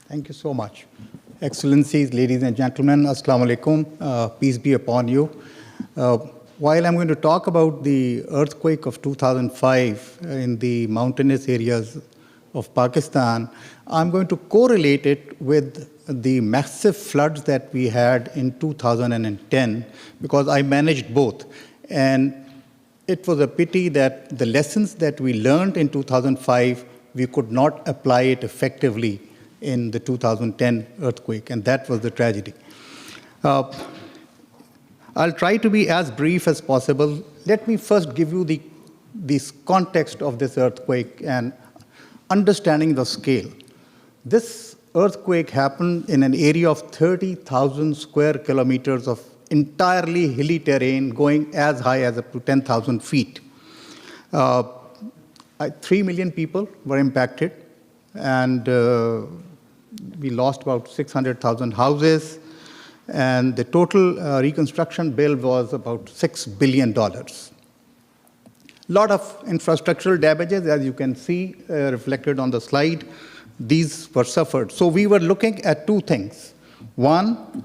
Thank you so much. Excellencies, ladies and gentlemen, Assalamu alaikum. Peace be upon you. While I'm going to talk about the earthquake of 2005 in the mountainous areas of Pakistan, I'm going to correlate it with the massive floods that we had in 2010, because I managed both. And it was a pity that the lessons that we learned in 2005, we could not apply it effectively in the 2010 earthquake, and that was the tragedy. I'll try to be as brief as possible. Let me first give you this context of this earthquake and understanding the scale. This earthquake happened in an area of 30,000 square kilometers of entirely hilly terrain going as high as up to 10,000 feet. 3 million people were impacted, and we lost about 600,000 houses, and the total reconstruction bill was about $6 billion. Lot of infrastructural damages, as you can see reflected on the slide. These were suffered. So we were looking at two things. One,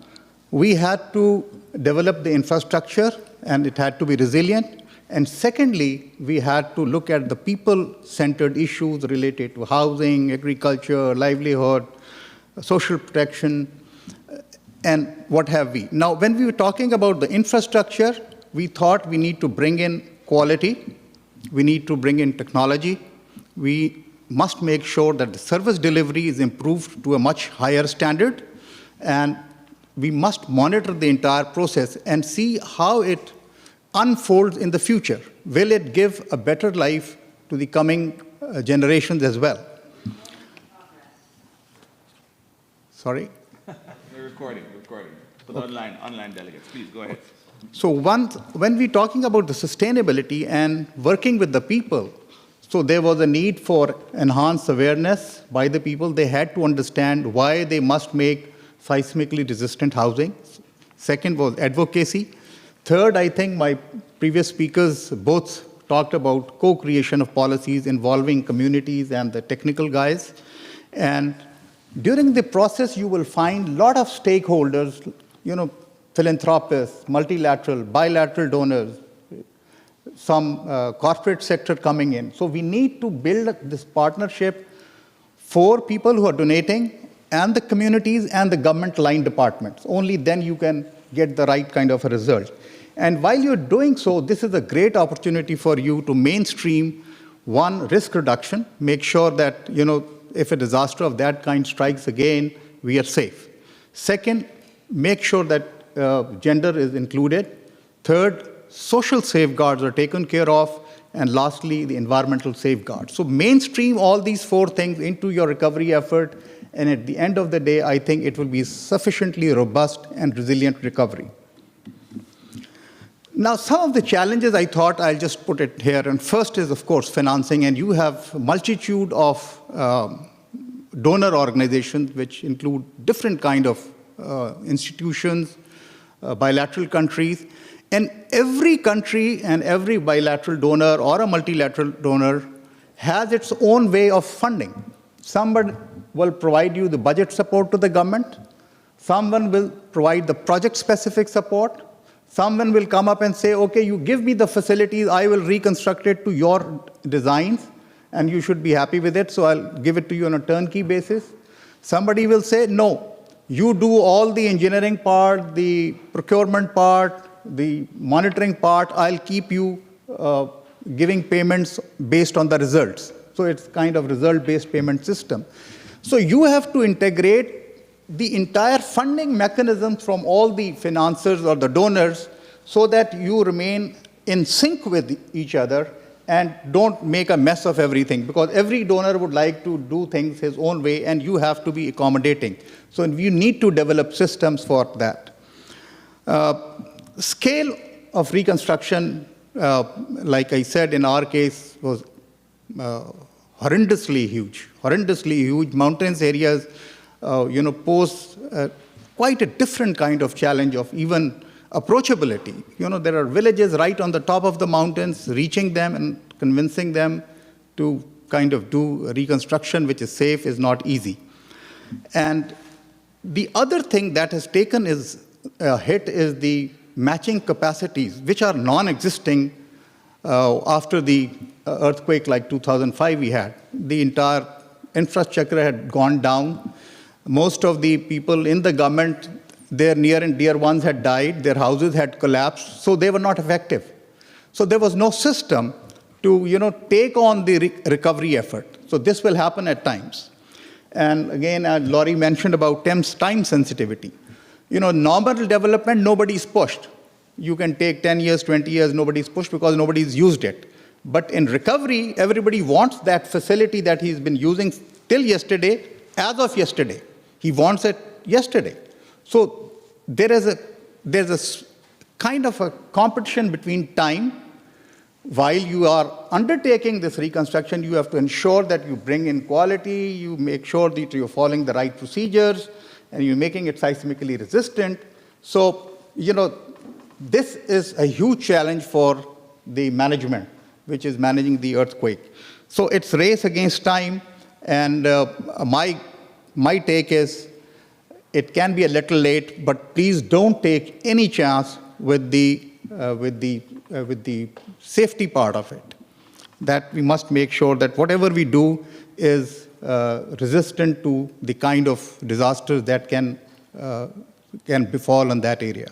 we had to develop the infrastructure, and it had to be resilient. And secondly, we had to look at the people-centered issues related to housing, agriculture, livelihood, social protection, and what have we. Now, when we were talking about the infrastructure, we thought we need to bring in quality, we need to bring in technology, we must make sure that the service delivery is improved to a much higher standard, and we must monitor the entire process and see how it unfolds in the future. Will it give a better life to the coming generations as well? Sorry? We're recording. For the online delegates, please go ahead. So when we're talking about the sustainability and working with the people, so there was a need for enhanced awareness by the people. They had to understand why they must make seismically resistant housing. Second was advocacy. Third, I think my previous speakers both talked about co-creation of policies involving communities and the technical guys. And during the process, you will find a lot of stakeholders, philanthropists, multilateral, bilateral donors, some corporate sector coming in. So we need to build this partnership for people who are donating and the communities and the government line departments. Only then you can get the right kind of a result. And while you're doing so, this is a great opportunity for you to mainstream, one, risk reduction, make sure that, if a disaster of that kind strikes again, we are safe. Second, make sure that gender is included. Third, social safeguards are taken care of. And lastly, the environmental safeguards. So mainstream all these four things into your recovery effort, and at the end of the day, I think it will be sufficiently robust and resilient recovery. Now, some of the challenges I thought I'll just put it here. And first is, of course, financing. And you have a multitude of donor organizations which include different kind of institutions, bilateral countries. And every country and every bilateral donor or a multilateral donor has its own way of funding. Somebody will provide you the budget support to the government. Someone will provide the project-specific support. Someone will come up and say, okay, you give me the facilities, I will reconstruct it to your designs, and you should be happy with it, so I'll give it to you on a turnkey basis. Somebody will say, no, you do all the engineering part, the procurement part, the monitoring part, I'll keep you giving payments based on the results. So it's kind of result-based payment system. So you have to integrate the entire funding mechanism from all the financiers or the donors so that you remain in sync with each other and don't make a mess of everything, because every donor would like to do things his own way and you have to be accommodating. So you need to develop systems for that. Scale of reconstruction, like I said, in our case, was horrendously huge. Mountainous areas, pose quite a different kind of challenge of even approachability. There are villages right on the top of the mountains, reaching them and convincing them to kind of do reconstruction which is safe is not easy. And the other thing that has taken is a hit is the matching capacities, which are non-existing after the earthquake like 2005 we had. The entire infrastructure had gone down. Most of the people in the government, their near and dear ones had died, their houses had collapsed, so they were not effective. So there was no system to take on the recovery effort. So this will happen at times. And again, Laurie mentioned about time sensitivity. Normal development, nobody's pushed. You can take 10 years, 20 years, nobody's pushed because nobody's used it. But in recovery, everybody wants that facility that he's been using till yesterday, as of yesterday. He wants it yesterday. So there's a kind of a competition between time. While you are undertaking this reconstruction, you have to ensure that you bring in quality, you make sure that you're following the right procedures, and you're making it seismically resistant. So, this is a huge challenge for the management, which is managing the earthquake. So it's race against time, and my take is it can be a little late, but please don't take any chance with the safety part of it. That we must make sure that whatever we do is resistant to the kind of disasters that can befall in that area.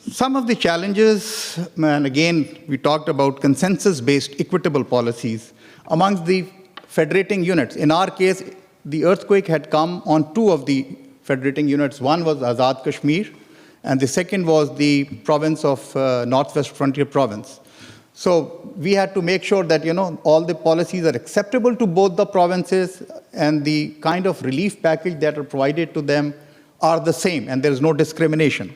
Some of the challenges, and again, we talked about consensus-based equitable policies amongst the federating units. In our case, the earthquake had come on two of the federating units. One was Azad Kashmir, and the second was the province of Northwest Frontier Province. So we had to make sure that all the policies are acceptable to both the provinces, and the kind of relief package that are provided to them are the same, and there is no discrimination.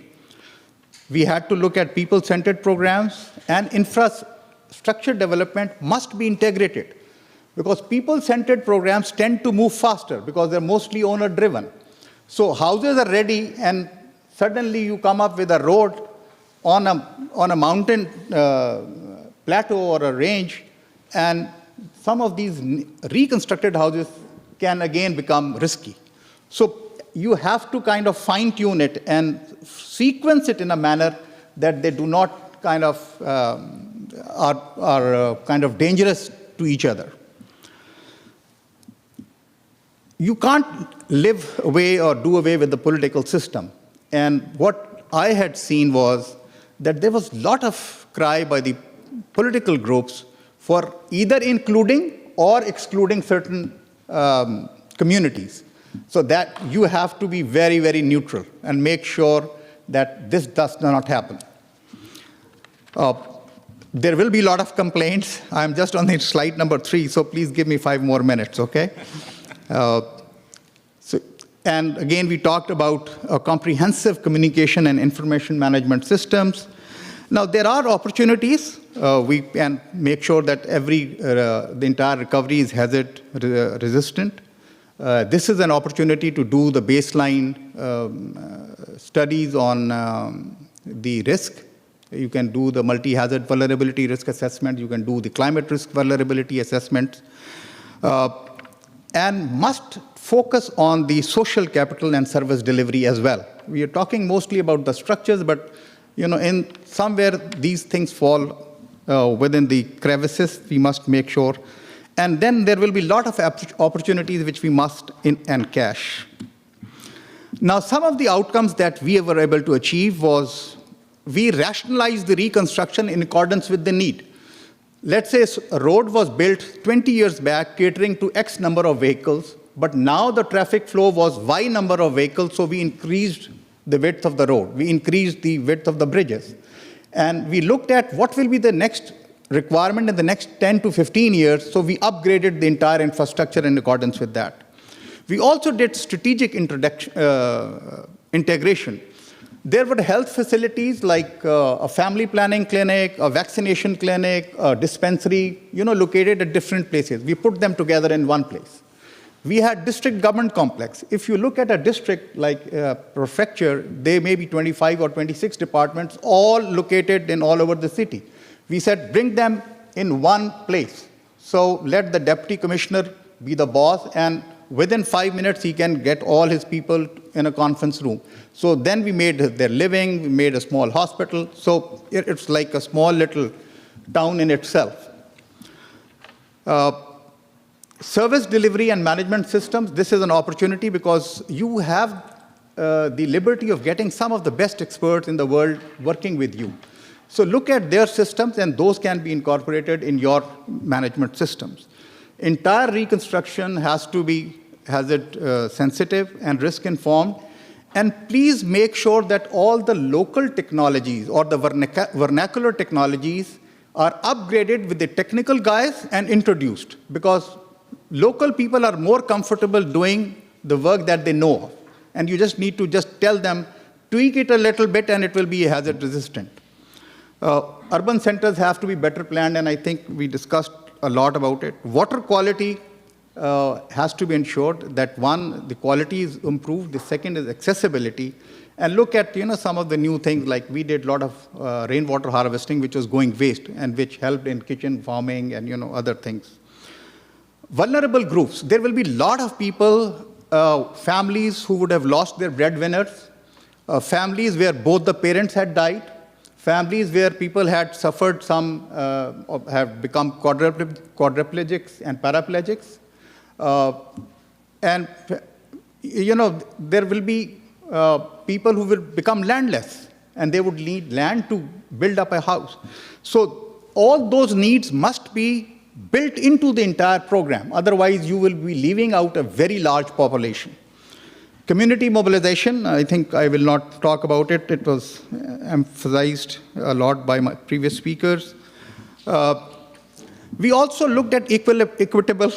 We had to look at people-centered programs, and infrastructure development must be integrated, because people-centered programs tend to move faster because they're mostly owner-driven. So houses are ready, and suddenly you come up with a road on a mountain plateau or a range, and some of these reconstructed houses can again become risky. So you have to kind of fine-tune it and sequence it in a manner that they do not kind of are kind of dangerous to each other. You can't live away or do away with the political system. And what I had seen was that there was a lot of cry by the political groups for either including or excluding certain communities. So that you have to be very, very neutral and make sure that this does not happen. There will be a lot of complaints. I'm just on the slide number 3, so please give me 5 more minutes, okay? And again, we talked about comprehensive communication and information management systems. Now, there are opportunities. We can make sure that the entire recovery is hazard resistant. This is an opportunity to do the baseline studies on the risk. You can do the multi-hazard vulnerability risk assessment. You can do the climate risk vulnerability assessment. And must focus on the social capital and service delivery as well. We are talking mostly about the structures, but in somewhere these things fall within the crevices. We must make sure. And then there will be a lot of opportunities which we must encash. Now, some of the outcomes that we were able to achieve was we rationalized the reconstruction in accordance with the need. Let's say a road was built 20 years back catering to X number of vehicles, but now the traffic flow was Y number of vehicles, so we increased the width of the road. We increased the width of the bridges. And we looked at what will be the next requirement in the next 10 to 15 years, so we upgraded the entire infrastructure in accordance with that. We also did strategic integration. There were health facilities like a family planning clinic, a vaccination clinic, a dispensary, located at different places. We put them together in one place. We had district government complex. If you look at a district like prefecture, there may be 25 or 26 departments, all located in all over the city. We said, bring them in one place. So let the deputy commissioner be the boss, and within 5 minutes, he can get all his people in a conference room. So then we made their living, we made a small hospital. So it's like a small little town in itself. Service delivery and management systems, this is an opportunity because you have the liberty of getting some of the best experts in the world working with you. So look at their systems, and those can be incorporated in your management systems. Entire reconstruction has to be hazard sensitive and risk informed. And please make sure that all the local technologies or the vernacular technologies are upgraded with the technical guys and introduced, because local people are more comfortable doing the work that they know of. And you just need to just tell them, tweak it a little bit and it will be hazard resistant. Urban centers have to be better planned, and I think we discussed a lot about it. Water quality has to be ensured that, one, the quality is improved, the second is accessibility. And look at some of the new things, like we did a lot of rainwater harvesting, which was going waste and which helped in kitchen farming and other things. Vulnerable groups. There will be a lot of people, families who would have lost their breadwinners, families where both the parents had died, families where people had suffered some, have become quadriplegics and paraplegics. And there will be people who will become landless, and they would need land to build up a house. So all those needs must be built into the entire program. Otherwise, you will be leaving out a very large population. Community mobilization, I think I will not talk about it. It was emphasized a lot by my previous speakers. We also looked at equitable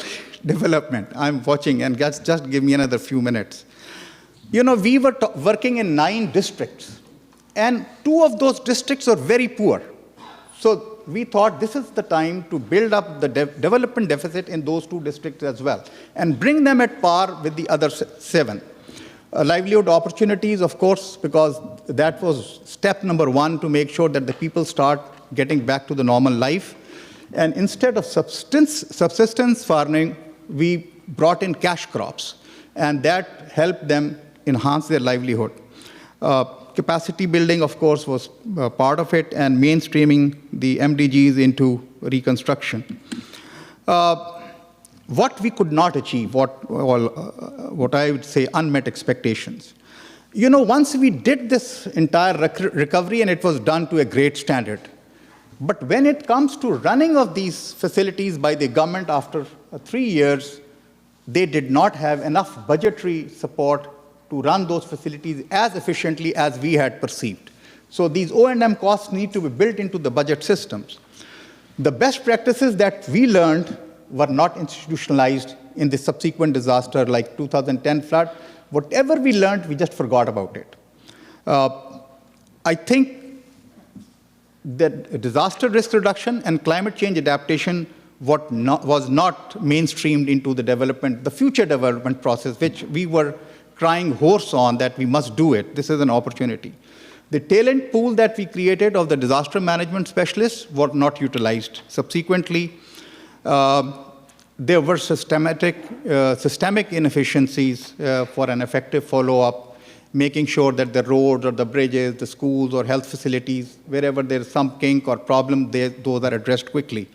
development. I'm watching, and just give me another few minutes. We were working in 9 districts, and 2 of those districts are very poor. So we thought this is the time to build up the development deficit in those 2 districts as well, and bring them at par with the other 7. Livelihood opportunities, of course, because that was step number 1 to make sure that the people start getting back to the normal life. And instead of subsistence farming, we brought in cash crops, and that helped them enhance their livelihood. Capacity building, of course, was part of it, and mainstreaming the MDGs into reconstruction. What we could not achieve, what I would say unmet expectations. Once we did this entire recovery, and it was done to a great standard, but when it comes to running of these facilities by the government after 3 years, they did not have enough budgetary support to run those facilities as efficiently as we had perceived. So these O&M costs need to be built into the budget systems. The best practices that we learned were not institutionalized in the subsequent disaster like 2010 flood. Whatever we learned, we just forgot about it. I think that disaster risk reduction and climate change adaptation was not mainstreamed into the future development process, which we were crying hoarse on that we must do it. This is an opportunity. The talent pool that we created of the disaster management specialists were not utilized. Subsequently, there were systemic inefficiencies for an effective follow-up, making sure that the roads or the bridges, the schools or health facilities, wherever there's some kink or problem, those are addressed quickly.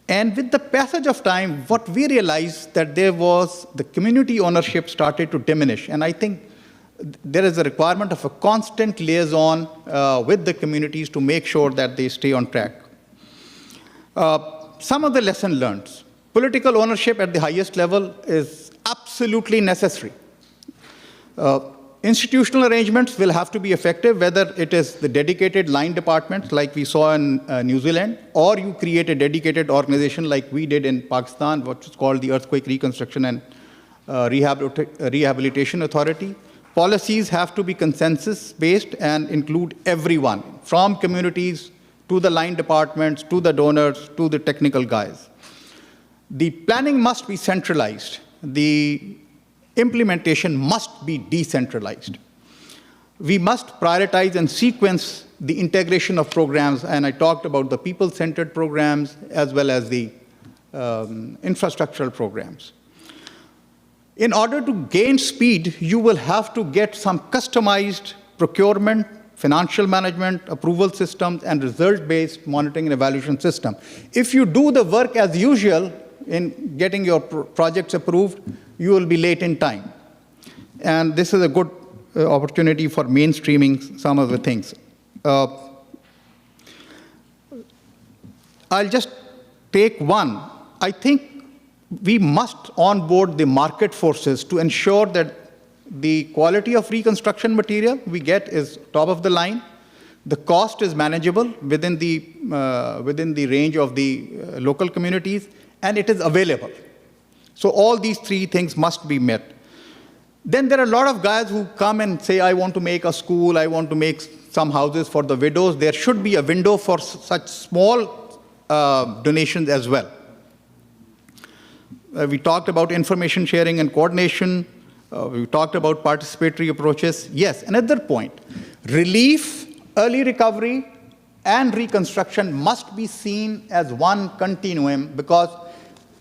And with the passage of time, what we realized that the community ownership started to diminish. And I think there is a requirement of a constant liaison with the communities to make sure that they stay on track. Some of the lessons learned. Political ownership at the highest level is absolutely necessary. Institutional arrangements will have to be effective, whether it is the dedicated line departments like we saw in New Zealand, or you create a dedicated organization like we did in Pakistan, which is called the Earthquake Reconstruction and Rehabilitation Authority. Policies have to be consensus-based and include everyone, from communities to the line departments, to the donors, to the technical guys. The planning must be centralized. The implementation must be decentralized. We must prioritize and sequence the integration of programs, and I talked about the people-centered programs as well as the infrastructural programs. In order to gain speed, you will have to get some customized procurement, financial management, approval systems, and result-based monitoring and evaluation system. If you do the work as usual in getting your projects approved, you will be late in time. And this is a good opportunity for mainstreaming some of the things. I'll just take one. I think we must onboard the market forces to ensure that the quality of reconstruction material we get is top of the line, the cost is manageable within the range of the local communities, and it is available. So all these three things must be met. Then there are a lot of guys who come and say, I want to make a school, I want to make some houses for the widows. There should be a window for such small donations as well. We talked about information sharing and coordination. We talked about participatory approaches. Yes, another point, relief, early recovery, and reconstruction must be seen as one continuum because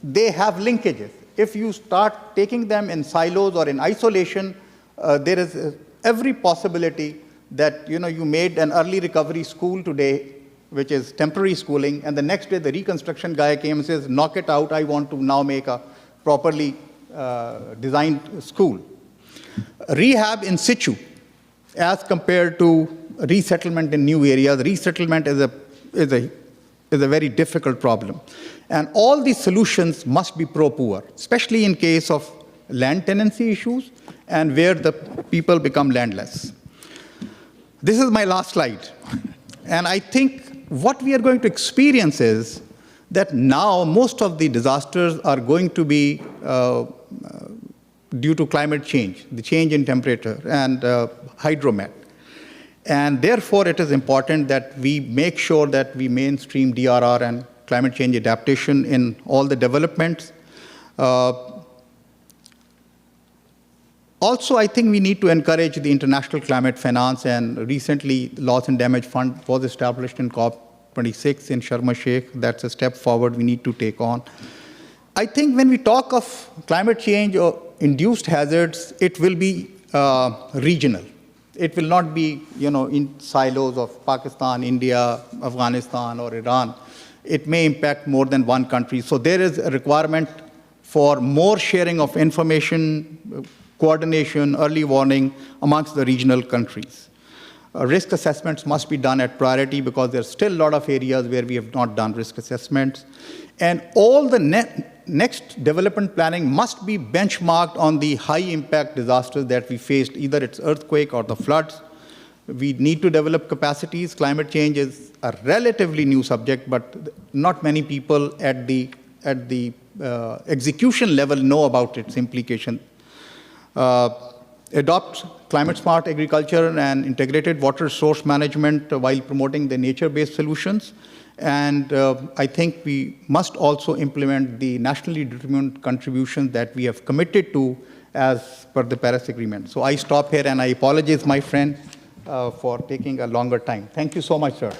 they have linkages. If you start taking them in silos or in isolation, there is every possibility that you made an early recovery school today, which is temporary schooling, and the next day the reconstruction guy came and says, knock it out, I want to now make a properly designed school. Rehab in situ, as compared to resettlement in new areas, resettlement is a very difficult problem. And all these solutions must be pro-poor, especially in case of land tenancy issues and where the people become landless. This is my last slide. And I think what we are going to experience is that now most of the disasters are going to be due to climate change, the change in temperature and hydromet. And therefore, it is important that we make sure that we mainstream DRR and climate change adaptation in all the developments. Also, I think we need to encourage the international climate finance, and recently, the Loss and Damage Fund was established in COP26 in Sharm el-Sheikh. That's a step forward we need to take on. I think when we talk of climate change or induced hazards, it will be regional. It will not be, in silos of Pakistan, India, Afghanistan, or Iran. It may impact more than one country. So there is a requirement for more sharing of information, coordination, early warning amongst the regional countries. Risk assessments must be done at priority because there's still a lot of areas where we have not done risk assessments. And all the next development planning must be benchmarked on the high-impact disasters that we faced, either it's earthquake or the floods. We need to develop capacities. Climate change is a relatively new subject, but not many people at the execution level know about its implication. Adopt climate-smart agriculture and integrated water source management while promoting the nature-based solutions. And I think we must also implement the nationally determined contributions that we have committed to as per the Paris Agreement. So I stop here, and I apologize, my friend, for taking a longer time. Thank you so much, sir.